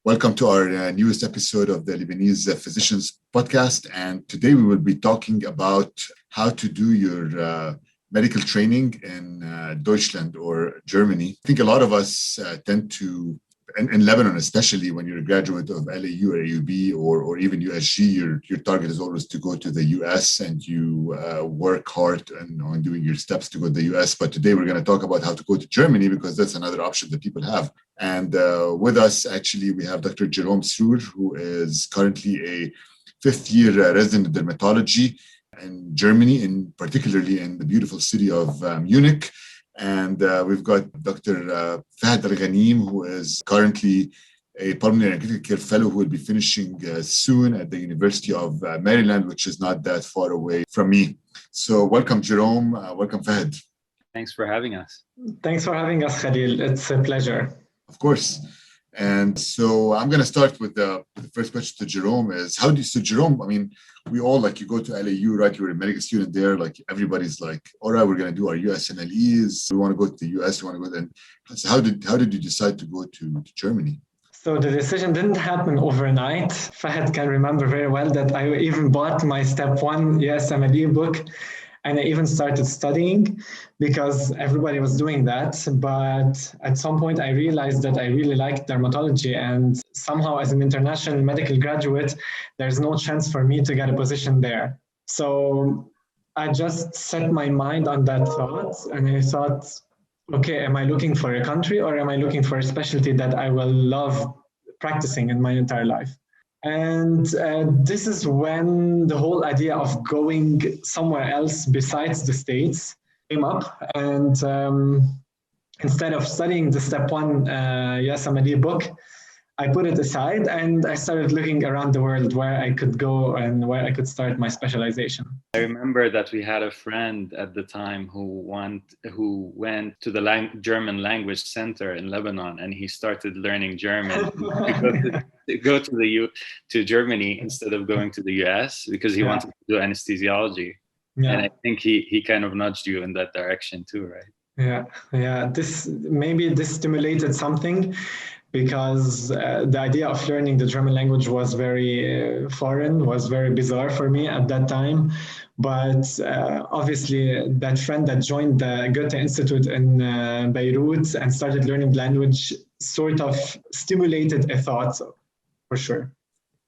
Welcome to our newest episode of the Lebanese Physicians Podcast. And today we will be talking about how to do your medical training in Deutschland or Germany. I think a lot of us tend to, in Lebanon especially, when you're a graduate of LAU or AUB or even USG, your target is always to go to the US and you work hard on doing your steps to go to the US. But today we're going to talk about how to go to Germany because that's another option that people have. And with us, actually, we have Dr. Jerome Srour, who is currently a fifth-year resident of dermatology in Germany, particularly in the beautiful city of Munich. And we've got Dr. Fahed Al-Ghanim, who is currently a pulmonary and critical care fellow who will be finishing soon at the University of Maryland, which is not that far away from me. So welcome, Jerome. Welcome, Fahed. Thanks for having us. Thanks for having us, Khalil. It's a pleasure. Of course. And so I'm going to start with the first question to Jerome is, so Jerome, I mean, we all, you go to LAU, right? You're a medical student there. Everybody's like, all right, we're going to do our USMLEs. We want to go to the US. We want to go there. So how did you decide to go to Germany? So the decision didn't happen overnight. Fahed can remember very well that I even bought my Step 1 USMLE book. And I even started studying because everybody was doing that. But at some point, I realized that I really liked dermatology. And somehow, as an international medical graduate, there's no chance for me to get a position there. So I just set my mind on that thought. And I thought, okay, am I looking for a country or am I looking for a specialty that I will love practicing in my entire life? And this is when the whole idea of going somewhere else besides the States came up. And instead of studying the Step 1 USMLE book, I put it aside and I started looking around the world where I could go and where I could start my specialization. I remember that we had a friend at the time who went to the German language center in Lebanon, and he started learning German to go to Germany instead of going to the US because he wanted to do anesthesiology. Yeah. And I think he kind of nudged you in that direction too, right? Yeah. This stimulated something. Because the idea of learning the German language was very foreign, was very bizarre for me at that time. But obviously, that friend that joined the Goethe Institute in Beirut and started learning language sort of stimulated a thought, for sure.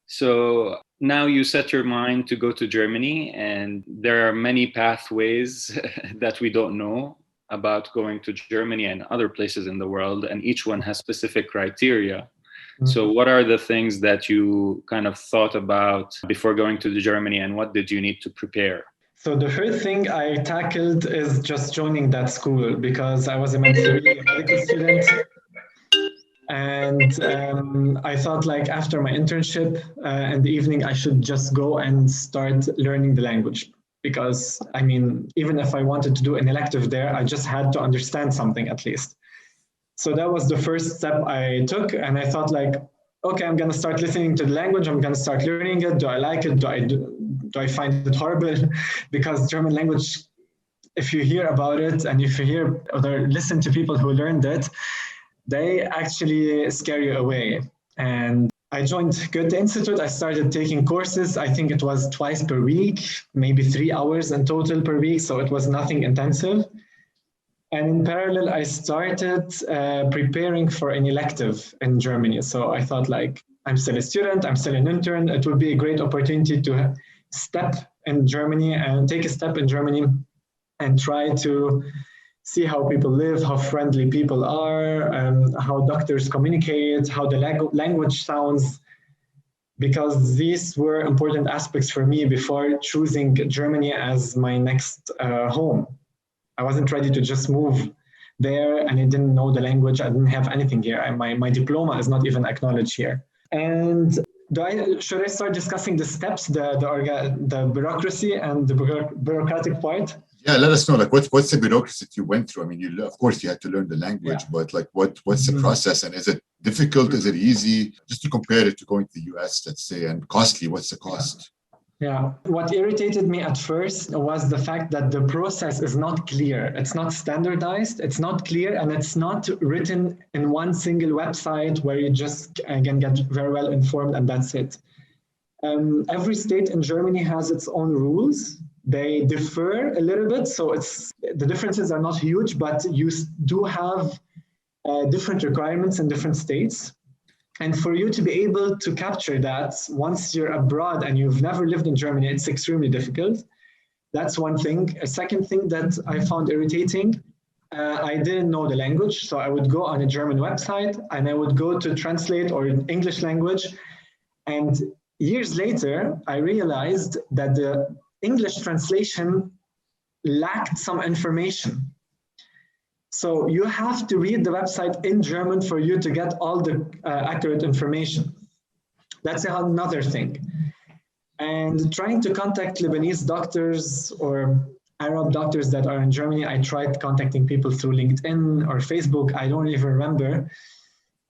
So now you set your mind to go to Germany, and there are many pathways that we don't know about going to Germany and other places in the world, and each one has specific criteria. Mm-hmm. So what are the things that you kind of thought about before going to Germany, and what did you need to prepare? So the first thing I tackled is just joining that school because I was a medical student. And I thought after my internship in the evening, I should just go and start learning the language. Because, even if I wanted to do an elective there, I just had to understand something at least. So that was the first step I took. And I thought okay, I'm going to start listening to the language. I'm going to start learning it. Do I like it? Do I find it horrible? Because German language, if you hear about it and if you hear or listen to people who learned it, they actually scare you away. And I joined Goethe Institute. I started taking courses. I think it was twice per week, maybe 3 hours in total per week. So it was nothing intensive. And in parallel, I started preparing for an elective in Germany. So I thought I'm still a student, I'm still an intern. It would be a great opportunity to step in Germany and take a step in Germany and try to see how people live, how friendly people are, how doctors communicate, how the language sounds, because these were important aspects for me before choosing Germany as my next home. I wasn't ready to just move there and I didn't know the language. I didn't have anything here. My diploma is not even acknowledged here. And should I start discussing the steps, the bureaucracy and the bureaucratic part? Yeah, let us know. What's the bureaucracy that you went through? Of course, you had to learn the language, but what's the process? And is it difficult? Is it easy? Just to compare it to going to the US, let's say, and costly. What's the cost? Yeah. What irritated me at first was the fact that the process is not clear. It's not standardized, it's not clear, and it's not written in one single website where you just can get very well informed and that's it. Every state in Germany has its own rules. They differ a little bit, so the differences are not huge, but you do have different requirements in different states. And for you to be able to capture that once you're abroad and you've never lived in Germany, it's extremely difficult. That's one thing. A second thing that I found irritating, I didn't know the language. So I would go on a German website and I would go to translate or in English language. And years later, I realized that the English translation lacked some information. So you have to read the website in German for you to get all the accurate information. That's another thing. And trying to contact Lebanese doctors or Arab doctors that are in Germany, I tried contacting people through LinkedIn or Facebook, I don't even remember.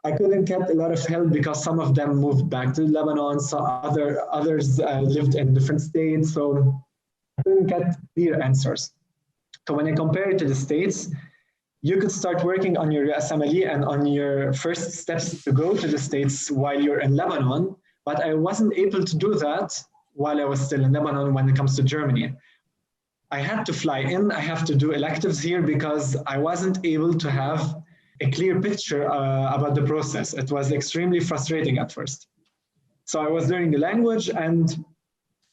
I couldn't get a lot of help because some of them moved back to Lebanon, so others lived in different states, so I couldn't get clear answers. So when I compare it to the States, you could start working on your USMLE and on your first steps to go to the States while you're in Lebanon, but I wasn't able to do that while I was still in Lebanon when it comes to Germany. I had to fly in, I have to do electives here because I wasn't able to have a clear picture about the process. It was extremely frustrating at first. So I was learning the language and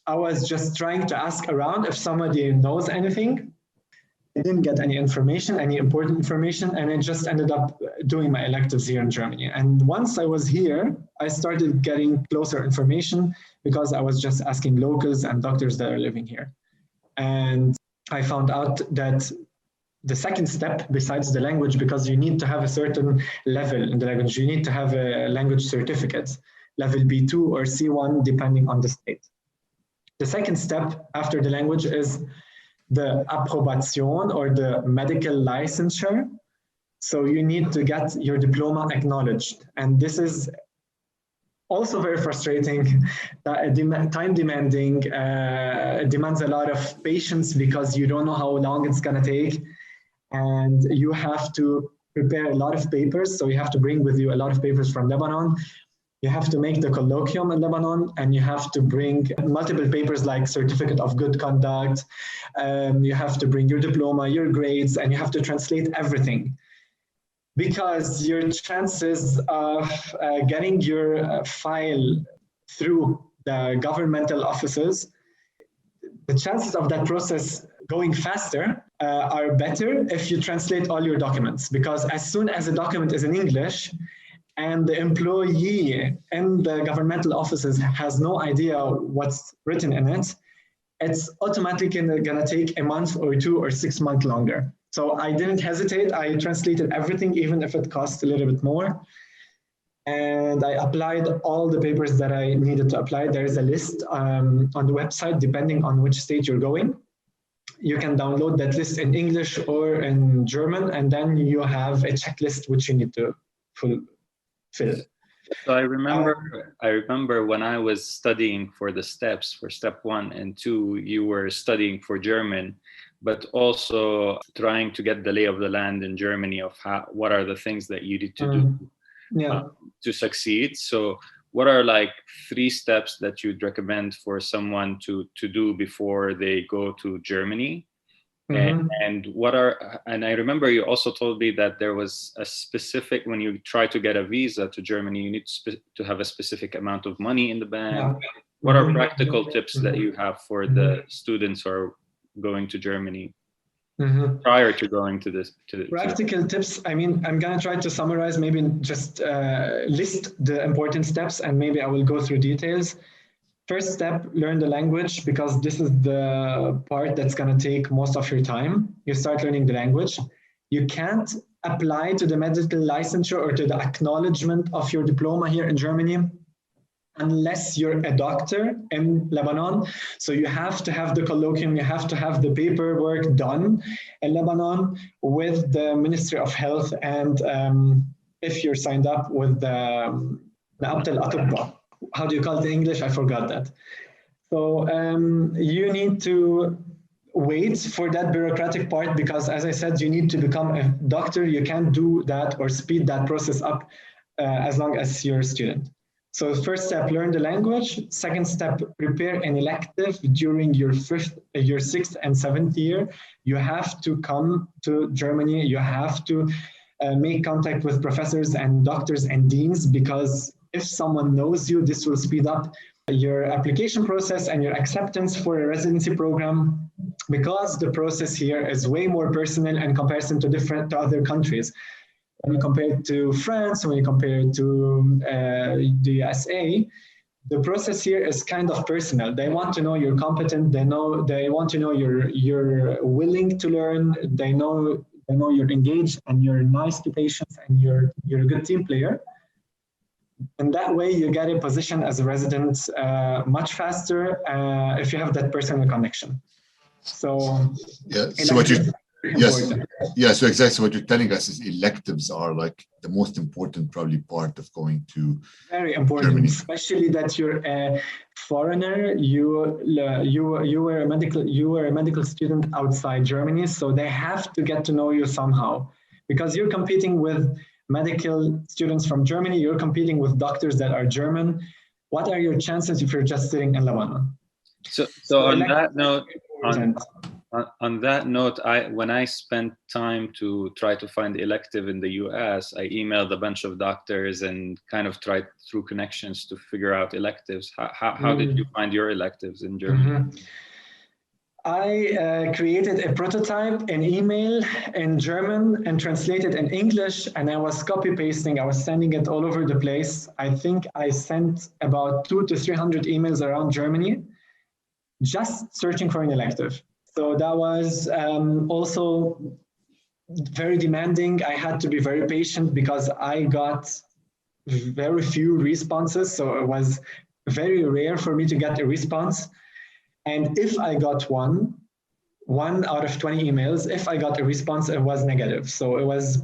I was just trying to ask around if somebody knows anything. I didn't get any information, any important information, and I just ended up doing my electives here in Germany. And once I was here, I started getting closer information because I was just asking locals and doctors that are living here. And I found out that the second step, besides the language, because you need to have a certain level in the language, you need to have a language certificate, level B2 or C1, depending on the state. The second step after the language is the approbation or the medical licensure. So you need to get your diploma acknowledged. And this is also very frustrating, time demanding, demands a lot of patience because you don't know how long it's gonna take. And you have to prepare a lot of papers. So you have to bring with you a lot of papers from Lebanon. You have to make the colloquium in Lebanon, and you have to bring multiple papers like certificate of good conduct. You have to bring your diploma, your grades, and you have to translate everything. Because your chances of getting your file through the governmental offices, the chances of that process going faster are better if you translate all your documents. Because as soon as a document is in English, and the employee in the governmental offices has no idea what's written in it, it's automatically gonna take a month or 2 or 6 months longer. So I didn't hesitate. I translated everything, even if it cost a little bit more. And I applied all the papers that I needed to apply. There is a list on the website, depending on which state you're going. You can download that list in English or in German, and then you have a checklist which you need to fulfill. So I remember when I was studying for the steps for step 1 and 2, you were studying for German, but also trying to get the lay of the land in Germany of what are the things that you need to do to succeed. So what are like 3 steps that you'd recommend for someone to do before they go to Germany? And I remember you also told me that there was a specific, when you try to get a visa to Germany, you need to have a specific amount of money in the bank. What are practical tips that you have for the students who are going to Germany prior to going to this? Practical tips, I mean, I'm gonna try to summarize, maybe just list the important steps, and maybe I will go through details. First step, learn the language, because this is the part that's going to take most of your time. You start learning the language. You can't apply to the medical licensure or to the acknowledgement of your diploma here in Germany unless you're a doctor in Lebanon. So you have to have the colloquium, you have to have the paperwork done in Lebanon with the Ministry of Health, and if you're signed up with the Abd al-Atibba. How do you call it in English? I forgot that. So you need to wait for that bureaucratic part because, as I said, you need to become a doctor. You can't do that or speed that process up as long as you're a student. So first step, learn the language. Second step, prepare an elective during your sixth and seventh year. You have to come to Germany. You have to make contact with professors and doctors and deans, because if someone knows you, this will speed up your application process and your acceptance for a residency program, because the process here is way more personal in comparison to other countries. When you compare it to France, when you compare it to the USA, the process here is kind of personal. They want to know you're competent. They want to know you're willing to learn. They know you're engaged and you're nice to patients and you're a good team player. And that way you get a position as a resident much faster if you have that personal connection. So yeah. So what you so exactly what you're telling us is electives are like the most important probably part of going to very important, Germany. Especially that you're a foreigner. You were a medical student outside Germany, so they have to get to know you somehow, because you're competing with medical students from Germany. You're competing with doctors that are German. What are your chances if you're just sitting in Lebanon? So on that note, on that note, when I spent time to try to find elective in the US, I emailed a bunch of doctors and kind of tried through connections to figure out electives. How did you find your electives in Germany? I created a prototype, an email in German and translated in English, and I was copy pasting. I was sending it all over the place. I think I sent about 200 to 300 emails around Germany, just searching for an elective. So that was also very demanding. I had to be very patient because I got very few responses. So it was very rare for me to get a response. And if I got one out of 20 emails, if I got a response, it was negative. So it was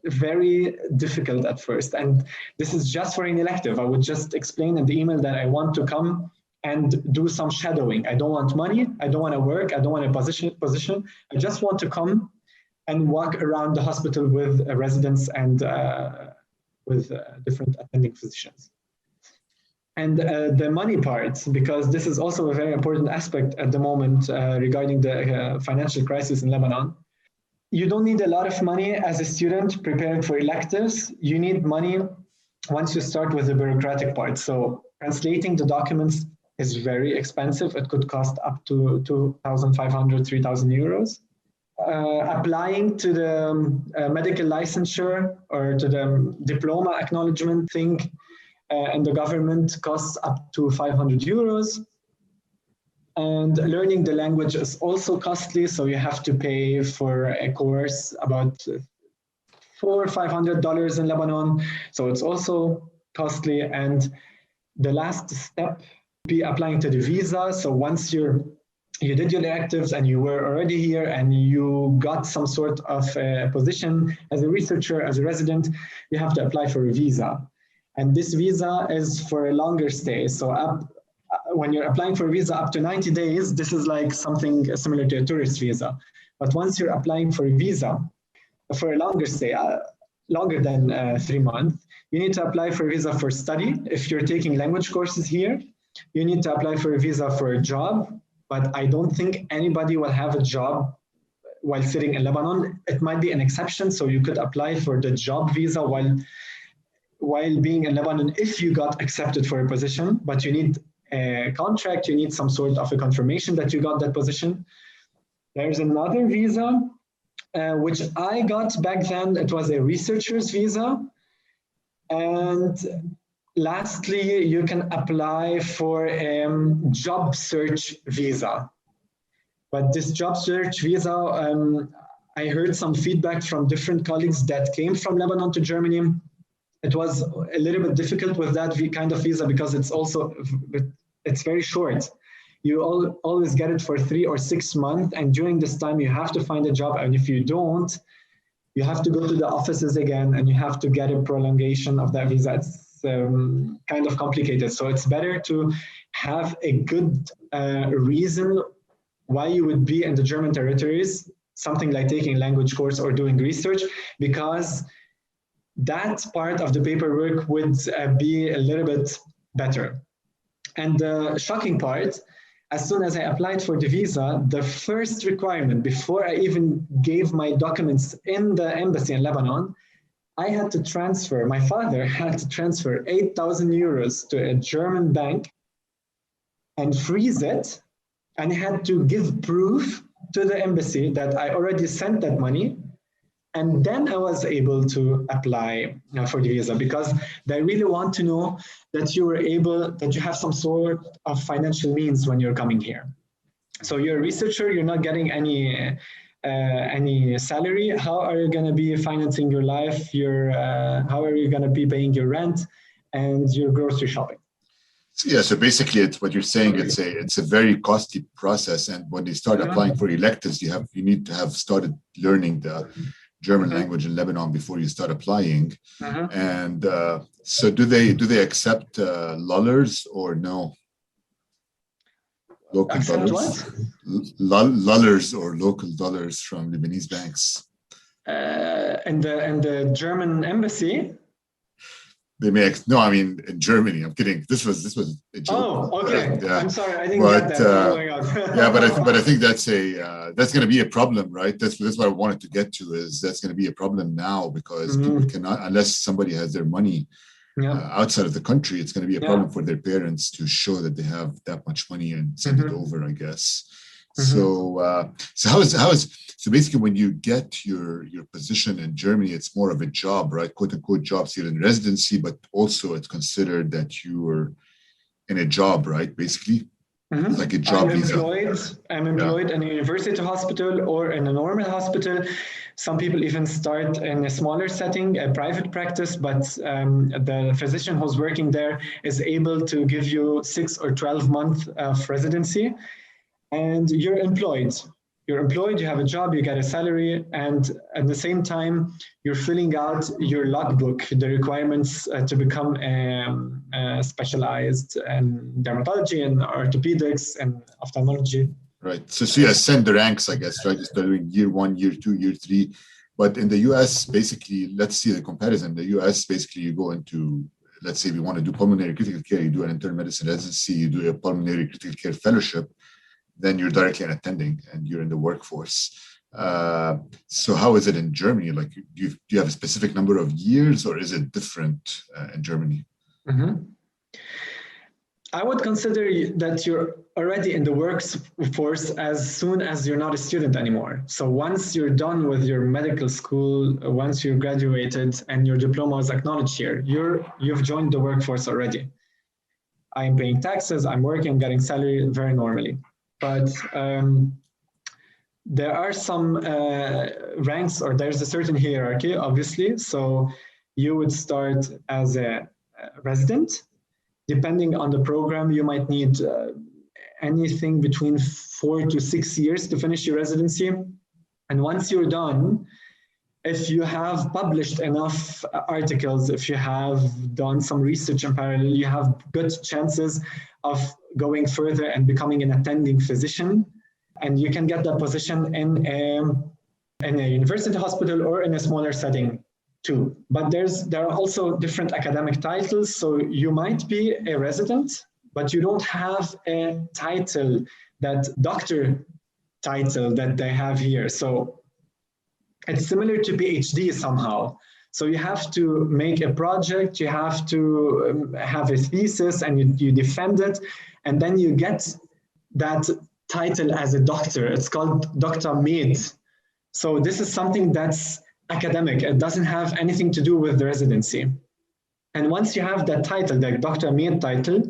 very difficult at first. And this is just for an elective. I would just explain in the email that I want to come and do some shadowing. I don't want money. I don't want to work. I don't want a position. I just want to come and walk around the hospital with residents and with different attending physicians. And the money part, because this is also a very important aspect at the moment regarding the financial crisis in Lebanon. You don't need a lot of money as a student preparing for electives. You need money once you start with the bureaucratic part. So translating the documents is very expensive. It could cost up to 2,500, 3,000 euros. Applying to the medical licensure or to the diploma acknowledgement thing and the government costs up to 500 euros. And learning the language is also costly, so you have to pay for a course about $400 or $500 in Lebanon. So it's also costly. And the last step be applying to the visa. So once you did your electives and you were already here and you got some sort of position as a researcher, as a resident, you have to apply for a visa. And this visa is for a longer stay. So when you're applying for a visa up to 90 days, this is like something similar to a tourist visa. But once you're applying for a visa for a longer stay, longer than 3 months, you need to apply for a visa for study. If you're taking language courses here, you need to apply for a visa for a job. But I don't think anybody will have a job while sitting in Lebanon. It might be an exception. So you could apply for the job visa while being in Lebanon if you got accepted for a position, but you need a contract, you need some sort of a confirmation that you got that position. There's another visa, which I got back then. It was a researcher's visa. And lastly, you can apply for a job search visa. But this job search visa, I heard some feedback from different colleagues that came from Lebanon to Germany. It was a little bit difficult with that kind of visa because it's very short. You always get it for 3 or 6 months, and during this time you have to find a job, and if you don't, you have to go to the offices again and you have to get a prolongation of that visa. It's kind of complicated. So it's better to have a good reason why you would be in the German territories, something like taking a language course or doing research, because that part of the paperwork would be a little bit better. And the shocking part, as soon as I applied for the visa, the first requirement before I even gave my documents in the embassy in Lebanon, I had to transfer, my father had to transfer 8,000 euros to a German bank and freeze it. And I had to give proof to the embassy that I already sent that money. And then I was able to apply for the visa, because they really want to know that you were able, that you have some sort of financial means when you're coming here. So you're a researcher, you're not getting any salary. How are you going to be financing your life? How are you going to be paying your rent and your grocery shopping? Yeah, so basically, it's what you're saying. It's a very costly process, and when you start applying for electives, you need to have started learning the German language in Lebanon before you start applying. And so, do they accept lullers or no? Local dollars, lullers or local dollars from Lebanese banks. And the German embassy. They may in Germany. I'm kidding. This was a joke. Oh, okay. I'm sorry, I didn't get that. Oh my God. Yeah, but I think that's going to be a problem, right? That's what I wanted to get to. Is that's going to be a problem now, because people cannot, unless somebody has their money outside of the country, it's going to be a problem for their parents to show that they have that much money and send it over, I guess. So so basically, when you get your position in Germany, it's more of a job, right? "Quote unquote" jobs. You're in residency, but also it's considered that you are in a job, right? Basically, like a job visa. I'm employed in a university hospital or in a normal hospital. Some people even start in a smaller setting, a private practice, but the physician who's working there is able to give you 6 or 12 months of residency. And you're employed. You have a job, you get a salary, and at the same time, you're filling out your logbook, the requirements to become specialized in dermatology and orthopedics and ophthalmology. Right. So you ascend the ranks, I guess, right? You start doing year 1, year 2, year 3. But in the US, basically, let's see the comparison. The US, basically, you go into, let's say we want to do pulmonary critical care, you do an internal medicine residency, you do a pulmonary critical care fellowship, then you're directly an attending and you're in the workforce. So how is it in Germany? Like, do you have a specific number of years, or is it different in Germany? I would consider that you're already in the workforce as soon as you're not a student anymore. So once you're done with your medical school, once you're graduated and your diploma is acknowledged here, you've joined the workforce already. I'm paying taxes, I'm working, I'm getting salary very normally. But there are some ranks, or there's a certain hierarchy, obviously. So you would start as a resident. Depending on the program, you might need anything between 4 to 6 years to finish your residency. And once you're done, if you have published enough articles, if you have done some research in parallel, you have good chances of going further and becoming an attending physician. And you can get that position in a university hospital or in a smaller setting too. But there are also different academic titles. So you might be a resident, but you don't have a title, that doctor title that they have here. So it's similar to PhD somehow. So you have to make a project, you have to have a thesis, and you defend it, and then you get that title as a doctor. It's called Dr. Med. So this is something that's academic. It doesn't have anything to do with the residency. And once you have that title, the Dr. Med title,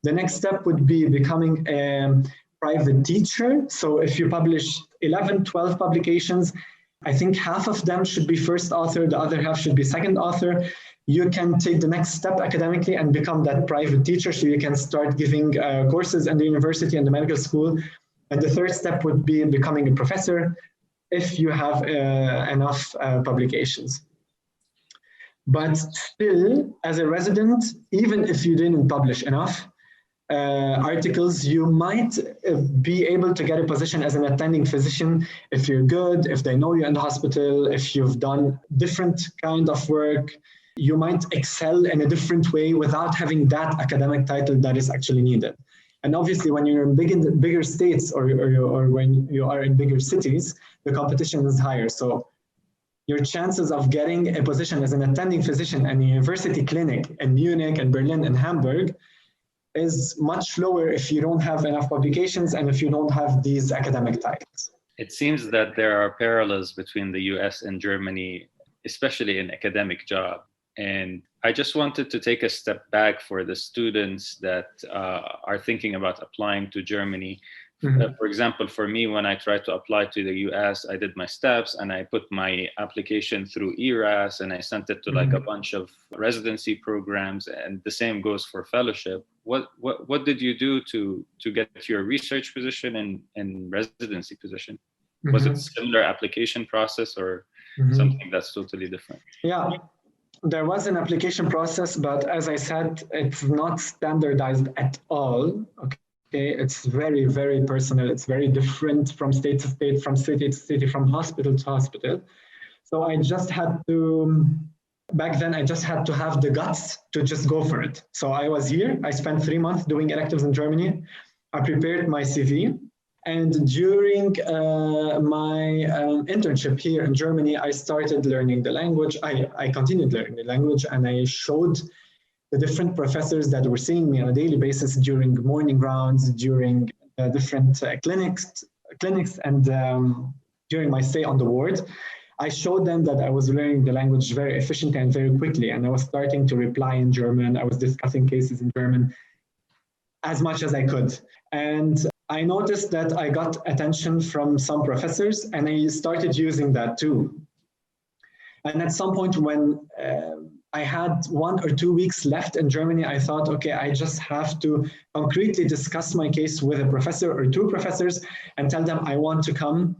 the next step would be becoming a private teacher. So if you publish 11, 12 publications, I think half of them should be first author, the other half should be second author. You can take the next step academically and become that private teacher. So you can start giving courses in the university and the medical school. And the third step would be becoming a professor if you have enough publications. But still, as a resident, even if you didn't publish enough, articles, you might be able to get a position as an attending physician if you're good, if they know you in the hospital, if you've done different kind of work. You might excel in a different way without having that academic title that is actually needed. And obviously, when you're in bigger states or when you are in bigger cities, the competition is higher. So your chances of getting a position as an attending physician in a university clinic in Munich and Berlin and Hamburg is much lower if you don't have enough publications and if you don't have these academic titles. It seems that there are parallels between the US and Germany, especially in academic jobs. And I just wanted to take a step back for the students that are thinking about applying to Germany. Mm-hmm. For example, for me, when I tried to apply to the US, I did my steps and I put my application through ERAS and I sent it to like a bunch of residency programs, and the same goes for fellowship. What did you do to get your research position and residency position? Mm-hmm. Was it a similar application process or something that's totally different? Yeah. There was an application process, but as I said, it's not standardized at all. Okay, it's very, very personal. It's very different from state to state, from city to city, from hospital to hospital. So I just had to, back then, I just had to have the guts to just go for it. So I was here. I spent 3 months doing electives in Germany. I prepared my CV. And during my internship here in Germany, I started learning the language. I continued learning the language, and I showed the different professors that were seeing me on a daily basis during morning rounds, during different clinics, and during my stay on the ward. I showed them that I was learning the language very efficiently and very quickly, and I was starting to reply in German. I was discussing cases in German as much as I could. And I noticed that I got attention from some professors, and I started using that too. And at some point when I had 1 or 2 weeks left in Germany, I thought, okay, I just have to concretely discuss my case with a professor or 2 professors and tell them I want to come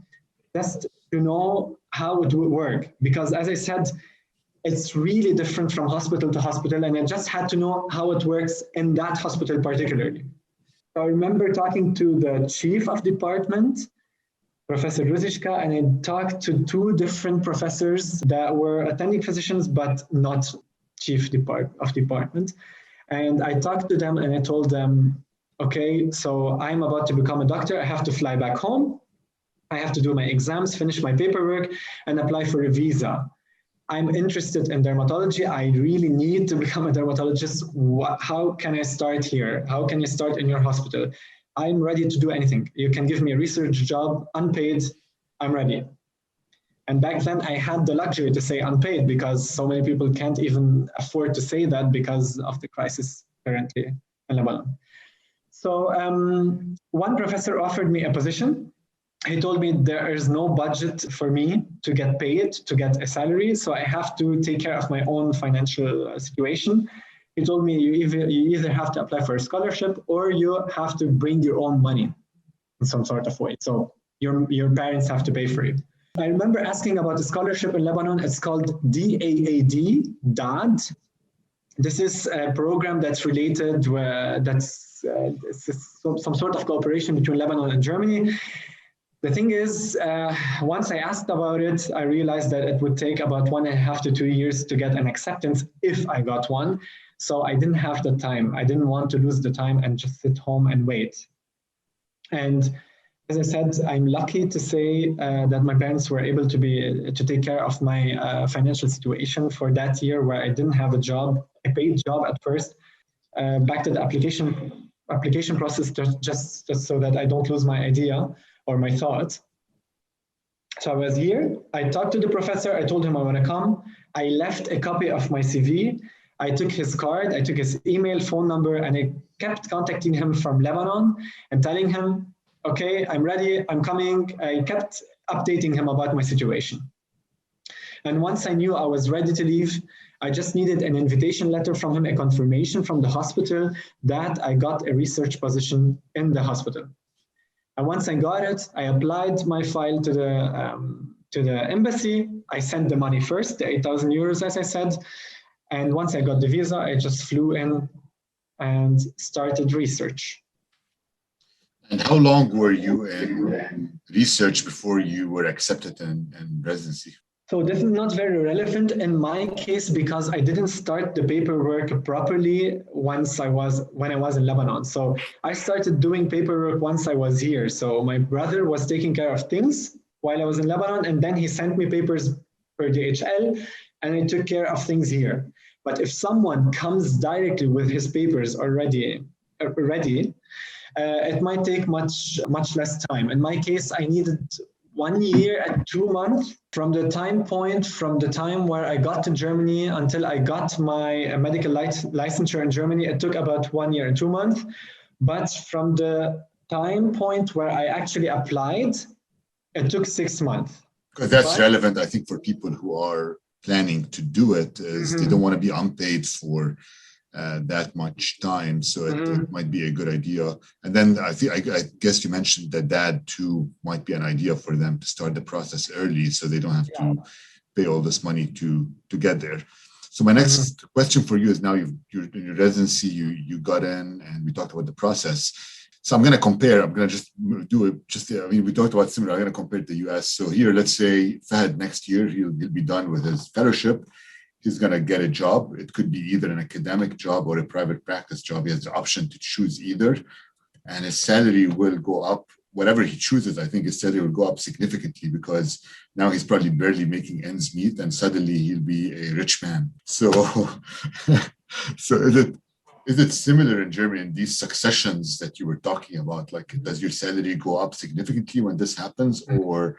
just to know how it would work. Because as I said, it's really different from hospital to hospital, and I just had to know how it works in that hospital particularly. I remember talking to the chief of department, Professor Ruzicka, and I talked to 2 different professors that were attending physicians, but not chief of department. And I talked to them and I told them, okay, so I'm about to become a doctor. I have to fly back home. I have to do my exams, finish my paperwork, and apply for a visa. I'm interested in dermatology. I really need to become a dermatologist. How can I start here? How can I start in your hospital? I'm ready to do anything. You can give me a research job, unpaid, I'm ready. And back then I had the luxury to say unpaid because so many people can't even afford to say that because of the crisis currently in Lebanon. So one professor offered me a position. He told me there is no budget for me to get paid, to get a salary, so I have to take care of my own financial situation. He told me you either have to apply for a scholarship or you have to bring your own money in some sort of way. So your parents have to pay for it. I remember asking about a scholarship in Lebanon. It's called DAAD. This is a program that's related, some sort of cooperation between Lebanon and Germany. The thing is, once I asked about it, I realized that it would take about 1.5 to 2 years to get an acceptance if I got one. So I didn't have the time. I didn't want to lose the time and just sit home and wait. And as I said, I'm lucky to say that my parents were able to take care of my financial situation for that year where I didn't have a job, a paid job at first. Back to the application process, just so that I don't lose my idea or my thoughts. So I was here, I talked to the professor, I told him I want to come. I left a copy of my CV. I took his card, I took his email, phone number, and I kept contacting him from Lebanon and telling him, okay, I'm ready, I'm coming. I kept updating him about my situation. And once I knew I was ready to leave, I just needed an invitation letter from him, a confirmation from the hospital that I got a research position in the hospital. And once I got it, I applied my file to the embassy. I sent the money first, the 8,000 euros, as I said. And once I got the visa, I just flew in and started research. And how long were you in research before you were accepted in residency? So this is not very relevant in my case because I didn't start the paperwork properly when I was in Lebanon. So I started doing paperwork once I was here. So my brother was taking care of things while I was in Lebanon, and then he sent me papers per DHL, and I took care of things here. But if someone comes directly with his papers already ready, it might take much less time. In my case, I needed 1 year and 2 months from the time where I got to Germany until I got my medical licensure in Germany. It took about 1 year and 2 months. But from the time point where I actually applied, it took 6 months. Because that's relevant, I think, for people who are planning to do it, is they don't want to be unpaid for that much time. So it might be a good idea. And then I guess you mentioned that that too might be an idea for them to start the process early so they don't have to pay all this money to get there. So my next question for you is, now you're in your residency, you got in, and we talked about the process. So I'm going to compare, I'm going to just do it, we talked about similar, I'm going to compare it to the US. So here, let's say Fahed next year, he'll be done with his fellowship. He's going to get a job. It could be either an academic job or a private practice job. He has the option to choose either. And his salary will go up. Whatever he chooses, I think his salary will go up significantly, because now he's probably barely making ends meet, and suddenly he'll be a rich man. So, is it similar in Germany in these successions that you were talking about? Like, does your salary go up significantly when this happens, or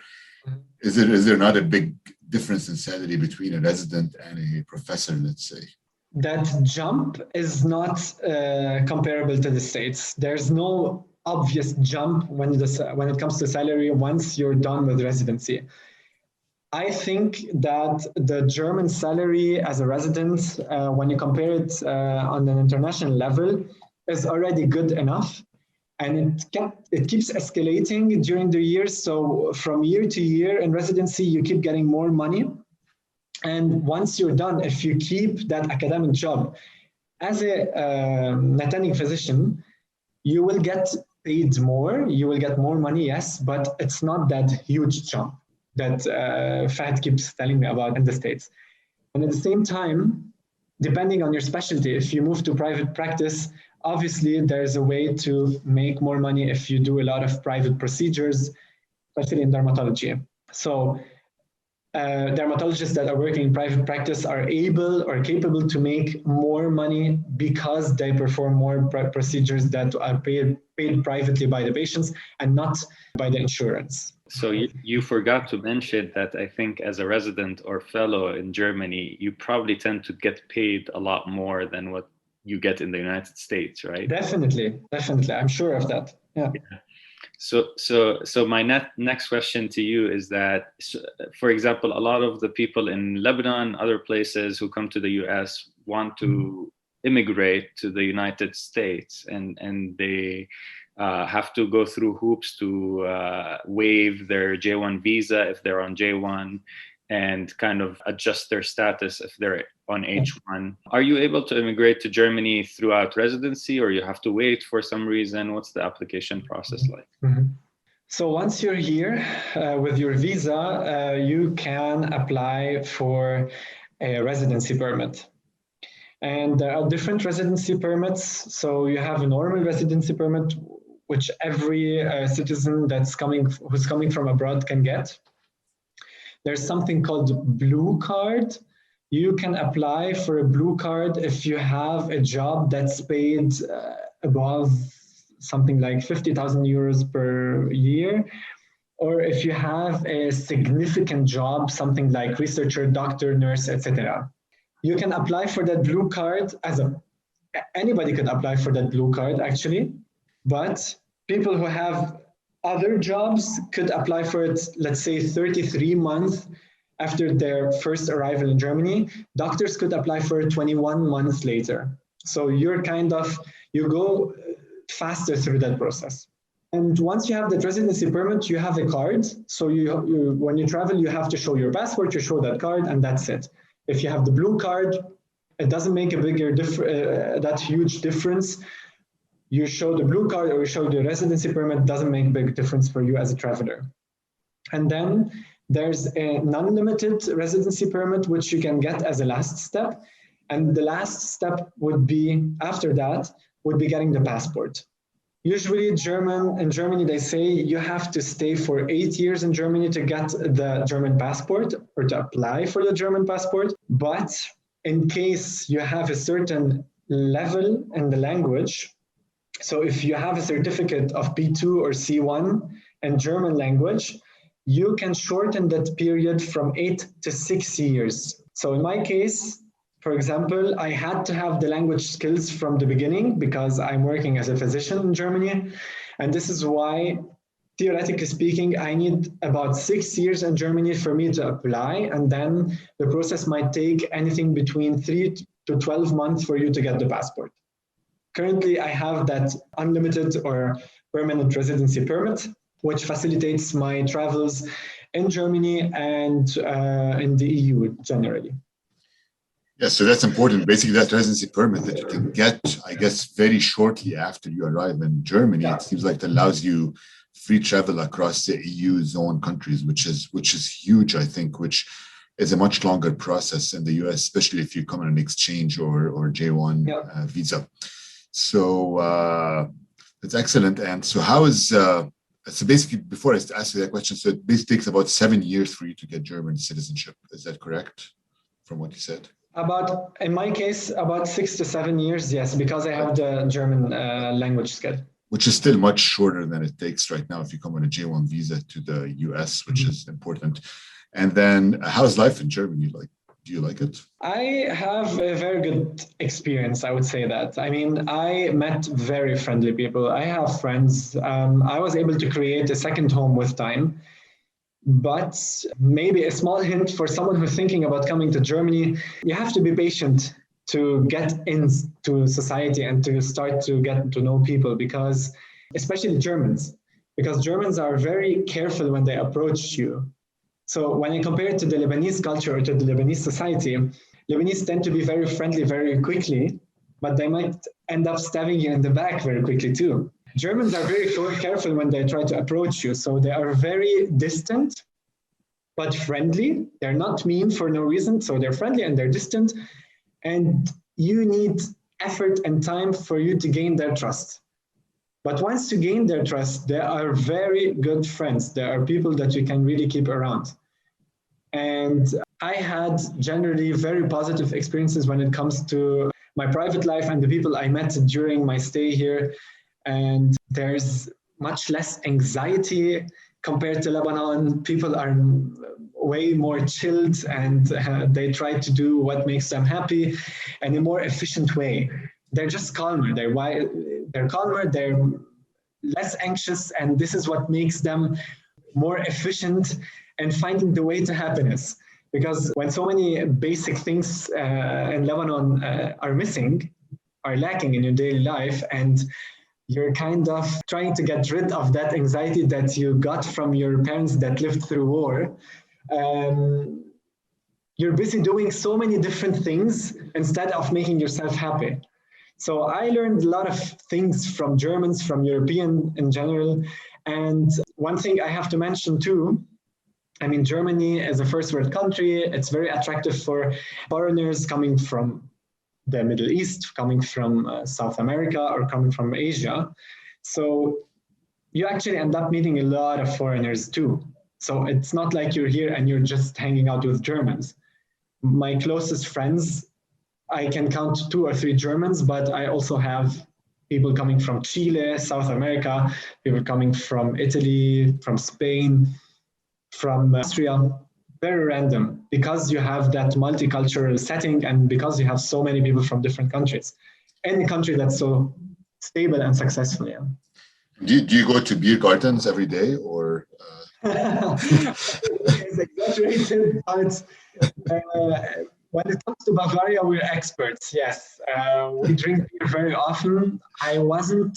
is there not a big difference in salary between a resident and a professor, let's say? That jump is not comparable to the States. There's no obvious jump when it comes to salary once you're done with residency. I think that the German salary as a resident, when you compare it on an international level, is already good enough. And it keeps escalating during the years. So from year to year in residency, you keep getting more money. And once you're done, if you keep that academic job as a attending physician, you will get paid more. You will get more money, yes, but it's not that huge jump that Fahed keeps telling me about in the States. And at the same time, depending on your specialty, if you move to private practice, obviously there's a way to make more money if you do a lot of private procedures, especially in dermatology. So dermatologists that are working in private practice are able or capable to make more money because they perform more procedures that are paid privately by the patients and not by the insurance. So you forgot to mention that I think as a resident or fellow in Germany, you probably tend to get paid a lot more than what you get in the United States, right? Definitely. I'm sure of that. Yeah. So my next question to you is that, for example, a lot of the people in Lebanon, other places who come to the US want to immigrate to the United States, and they have to go through hoops to waive their J1 visa if they're on J1, and kind of adjust their status if they're on H1. Are you able to immigrate to Germany throughout residency, or you have to wait for some reason? What's the application process like? So once you're here with your visa, you can apply for a residency permit. And there are different residency permits. So you have a normal residency permit, which every citizen who's coming from abroad can get. There's something called Blue Card. You can apply for a Blue Card if you have a job that's paid above something like 50,000 euros per year, or if you have a significant job, something like researcher, doctor, nurse, etc. You can apply for that Blue Card anybody could apply for that Blue Card actually, but people who have other jobs could apply for it, let's say 33 months after their first arrival in Germany. Doctors could apply for it 21 months later. So you go faster through that process. And once you have that residency permit, you have a card. So when you travel, you have to show your passport, you show that card, and that's it. If you have the Blue Card, it doesn't make a that huge difference. You show the blue card or you show the residency permit, doesn't make a big difference for you as a traveler. And then there's a non-limited residency permit, which you can get as a last step. And the last step would be, after that, would be getting the passport. Usually in Germany, they say you have to stay for 8 years in Germany to get the German passport or to apply for the German passport. But in case you have a certain level in the language, so if you have a certificate of B2 or C1 in German language, you can shorten that period from 8 to 6 years. So in my case, for example, I had to have the language skills from the beginning because I'm working as a physician in Germany. And this is why, theoretically speaking, I need about 6 years in Germany for me to apply. And then the process might take anything between 3 to 12 months for you to get the passport. Currently, I have that unlimited or permanent residency permit, which facilitates my travels in Germany and in the EU generally. Yeah, so that's important. Basically, that residency permit that you can get, I guess, very shortly after you arrive in Germany, It seems like it allows you free travel across the EU zone countries, which is huge, I think, which is a much longer process in the US, especially if you come on an exchange or J1 visa. So that's excellent. And so how is, so basically, before I ask you that question, so it basically takes about 7 years for you to get German citizenship. Is that correct from what you said? In my case, about 6 to 7 years, yes, because I have the German language skill. Which is still much shorter than it takes right now if you come on a J1 visa to the US, which is important. And then how's life in Germany like? Do you like it? I have a very good experience, I would say that. I mean, I met very friendly people. I have friends. I was able to create a second home with time. But maybe a small hint for someone who's thinking about coming to Germany, you have to be patient to get into society and to start to get to know people, because especially Germans, because Germans are very careful when they approach you. So when I compare it to the Lebanese culture or to the Lebanese society, Lebanese tend to be very friendly very quickly, but they might end up stabbing you in the back very quickly too. Germans are very careful when they try to approach you. So they are very distant, but friendly. They're not mean for no reason. So they're friendly and they're distant. And you need effort and time for you to gain their trust. But once you gain their trust, they are very good friends. There are people that you can really keep around. And I had generally very positive experiences when it comes to my private life and the people I met during my stay here. And there's much less anxiety compared to Lebanon. People are way more chilled and they try to do what makes them happy in a more efficient way. They're just calmer. They're calmer, they're less anxious, and this is what makes them more efficient in finding the way to happiness. Because when so many basic things in Lebanon are lacking in your daily life, and you're kind of trying to get rid of that anxiety that you got from your parents that lived through war. You're busy doing so many different things instead of making yourself happy. So I learned a lot of things from Germans, from European in general. And one thing I have to mention too, I mean, Germany is a first world country. It's very attractive for foreigners coming from the Middle East, coming from South America, or coming from Asia. So you actually end up meeting a lot of foreigners too. So it's not like you're here and you're just hanging out with Germans. My closest friends, I can count 2 or 3 Germans, but I also have people coming from Chile, South America, people coming from Italy, from Spain, from Austria. Very random, because you have that multicultural setting and because you have so many people from different countries. Any country that's so stable and successful. Yeah. Do you go to beer gardens every day, or? It's exaggerated, but when it comes to Bavaria, we're experts. Yes, we drink beer very often. I wasn't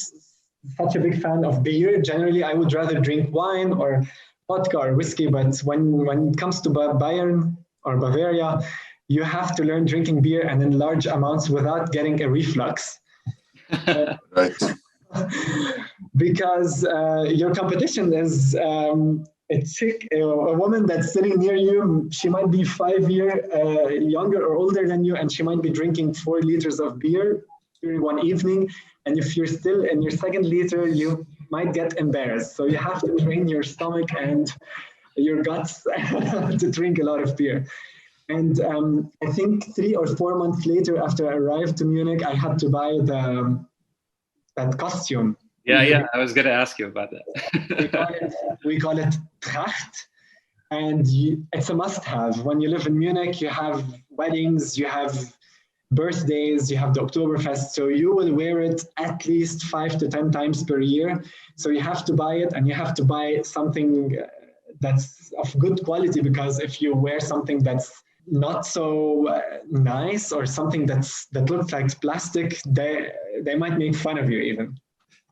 such a big fan of beer. Generally, I would rather drink wine or vodka or whiskey, but when it comes to Bayern or Bavaria, you have to learn drinking beer and in large amounts without getting a reflux. Right. Because your competition is a woman that's sitting near you. She might be 5 years younger or older than you, and she might be drinking 4 liters of beer during one evening. And if you're still in your second liter, you might get embarrassed. So you have to train your stomach and your guts to drink a lot of beer. And I think 3 or 4 months later, after I arrived to Munich, I had to buy that costume. Yeah, I was going to ask you about that. we call it Tracht, and it's a must-have. When you live in Munich, you have weddings, you have birthdays, you have the Oktoberfest, so you will wear it at least 5 to 10 times per year. So you have to buy it, and you have to buy something that's of good quality, because if you wear something that's not so nice or something that looks like plastic, they might make fun of you even.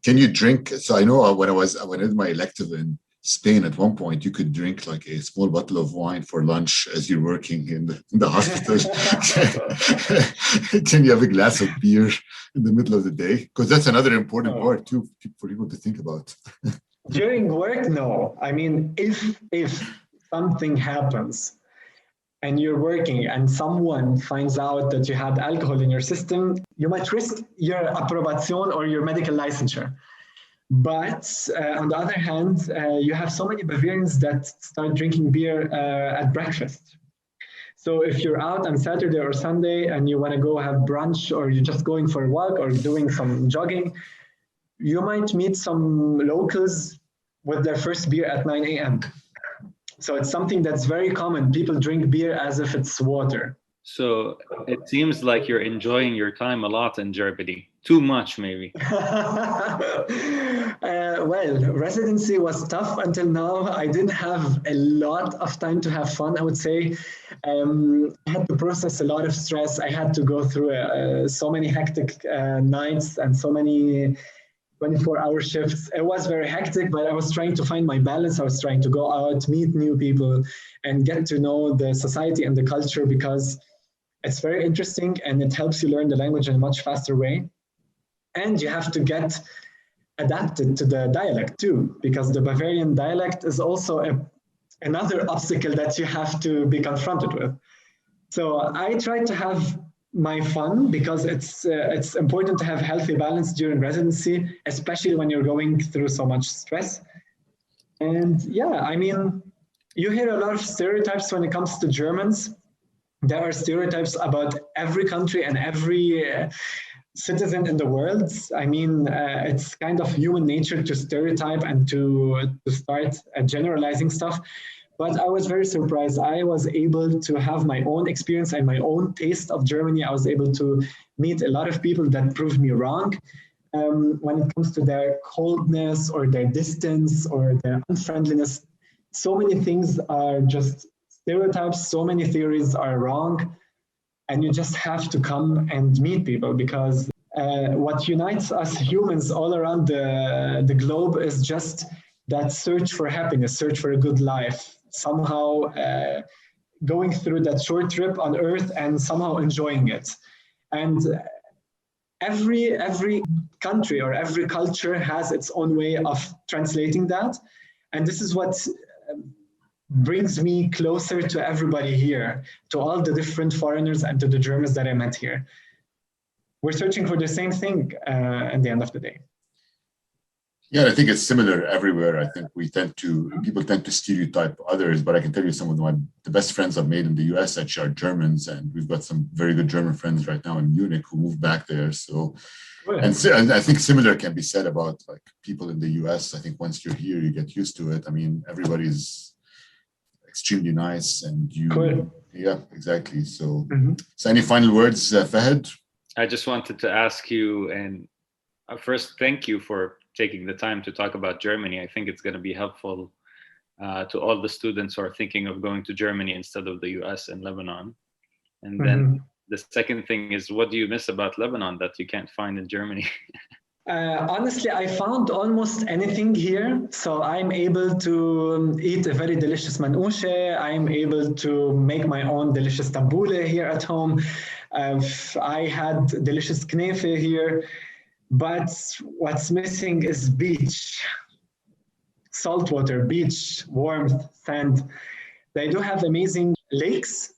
Can you drink? So I know when I did my elective in Spain, at one point you could drink like a small bottle of wine for lunch as you're working in the hospital. Can you have a glass of beer in the middle of the day? Because that's another important part too for people to think about. During work, no. I mean, if something happens and you're working and someone finds out that you had alcohol in your system, you might risk your approbation or your medical licensure. But on the other hand, you have so many Bavarians that start drinking beer at breakfast. So if you're out on Saturday or Sunday and you want to go have brunch, or you're just going for a walk or doing some jogging, you might meet some locals with their first beer at 9 a.m. So it's something that's very common. People drink beer as if it's water. So it seems like you're enjoying your time a lot in Germany. Too much, maybe. Well, residency was tough until now. I didn't have a lot of time to have fun, I would say. I had to process a lot of stress. I had to go through so many hectic nights and so many 24-hour shifts. It was very hectic, but I was trying to find my balance. I was trying to go out, meet new people, and get to know the society and the culture, because it's very interesting and it helps you learn the language in a much faster way. And you have to get adapted to the dialect too, because the Bavarian dialect is also another obstacle that you have to be confronted with. So I tried to have my fun, because it's important to have healthy balance during residency, especially when you're going through so much stress. And yeah, I mean, you hear a lot of stereotypes when it comes to Germans. There are stereotypes about every country and every citizen in the world. I mean, it's kind of human nature to stereotype and to start generalizing stuff. But I was very surprised. I was able to have my own experience and my own taste of Germany. I was able to meet a lot of people that proved me wrong when it comes to their coldness or their distance or their unfriendliness. So many things are just stereotypes. So many theories are wrong. And you just have to come and meet people, because what unites us humans all around the globe is just that search for happiness, search for a good life. Somehow going through that short trip on Earth and somehow enjoying it. And every country or every culture has its own way of translating that. And this is what brings me closer to everybody here, to all the different foreigners and to the Germans that I met here. We're searching for the same thing at the end of the day. Yeah, I think it's similar everywhere. I think people tend to stereotype others, but I can tell you some of the best friends I've made in the US actually are Germans, and we've got some very good German friends right now in Munich who moved back there. So, and I think similar can be said about like people in the US. I think once you're here, you get used to it. I mean, everybody's extremely nice, and yeah, exactly. So, so any final words, Fahed? I just wanted to ask you, and first, thank you for taking the time to talk about Germany. I think it's going to be helpful to all the students who are thinking of going to Germany instead of the US and Lebanon. And then the second thing is, what do you miss about Lebanon that you can't find in Germany? Honestly, I found almost anything here. So I'm able to eat a very delicious manouche. I'm able to make my own delicious tabbouleh here at home. I had delicious knefe here. But what's missing is beach, saltwater, beach, warmth, sand. They do have amazing lakes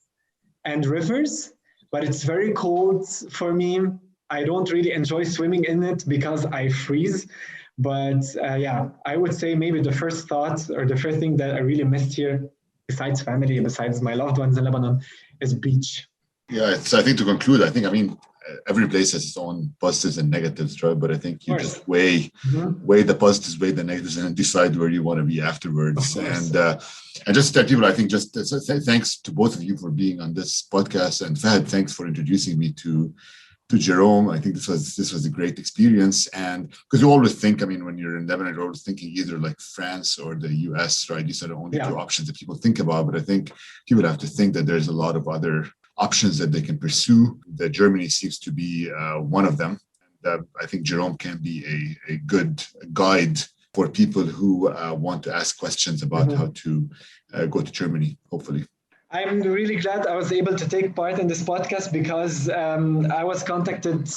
and rivers, but it's very cold for me. I don't really enjoy swimming in it because I freeze. But yeah, I would say maybe the first thought or the first thing that I really missed here, besides family, besides my loved ones in Lebanon, is beach. Yeah, I think to conclude, I mean, every place has its own positives and negatives, right? But I think you just weigh the positives, weigh the negatives, and decide where you want to be afterwards. And just to tell people, I think just thanks to both of you for being on this podcast, and Fahed, thanks for introducing me to Jerome. I think this was a great experience, and because you always think, I mean, when you're in Lebanon, you're always thinking either like France or the US, right? These are the only two options that people think about. But I think people have to think that there's a lot of other options that they can pursue. That Germany seems to be one of them. And I think Jerome can be a good guide for people who want to ask questions about how to go to Germany, hopefully. I'm really glad I was able to take part in this podcast because I was contacted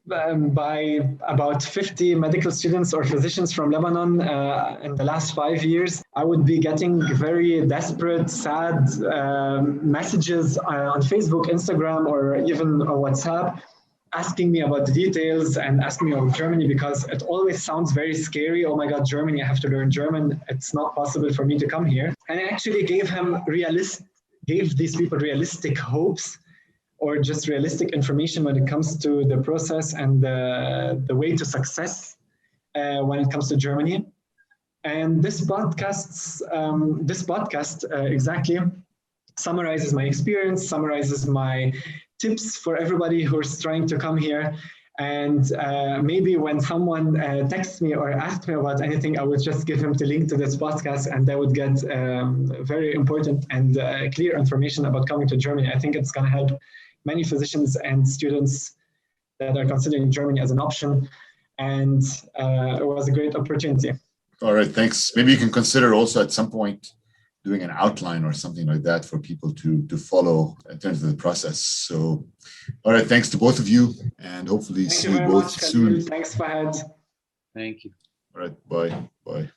by about 50 medical students or physicians from Lebanon in the last 5 years. I would be getting very desperate, sad messages on Facebook, Instagram, or even on WhatsApp, asking me about the details and asking me about Germany because it always sounds very scary. Oh my God, Germany, I have to learn German. It's not possible for me to come here. And I actually gave these people realistic hopes or just realistic information when it comes to the process and the way to success when it comes to Germany. And this podcast exactly summarizes my experience, summarizes my tips for everybody who's trying to come here. And maybe when someone texts me or asks me about anything, I would just give him the link to this podcast and they would get very important and clear information about coming to Germany. I think it's going to help many physicians and students that are considering Germany as an option. And it was a great opportunity. All right, thanks. Maybe you can consider also at some point doing an outline or something like that for people to follow in terms of the process. So, all right, thanks to both of you, and hopefully see you both soon. Thanks, Fahed. Thank you. All right, bye.